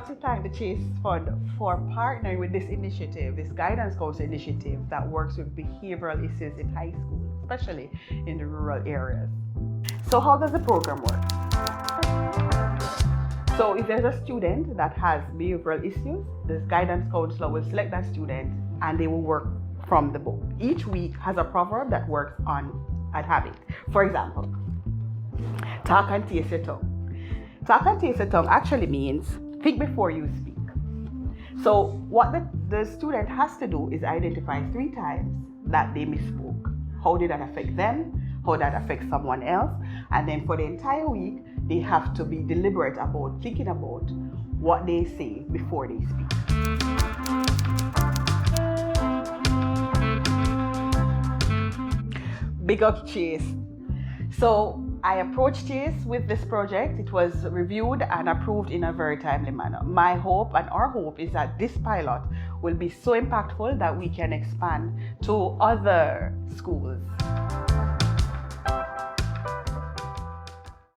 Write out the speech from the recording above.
want to thank the Chase Fund for partnering with this initiative, this guidance course initiative that works with behavioral issues in high school, especially in the rural areas. So how does the program work? So if there's a student that has behavioral issues, this guidance counselor will select that student and they will work from the book. Each week has a proverb that works on a habit. For example, talk and taste your tongue. Talk and taste your tongue actually means think before you speak. So what the student has to do is identify 3 times that they misspoke. How did that affect them? How that affects someone else? And then for the entire week, they have to be deliberate about thinking about what they say before they speak. Big up Chase. So I approached Chase with this project. It was reviewed and approved in a very timely manner. My hope and our hope is that this pilot will be so impactful that we can expand to other schools.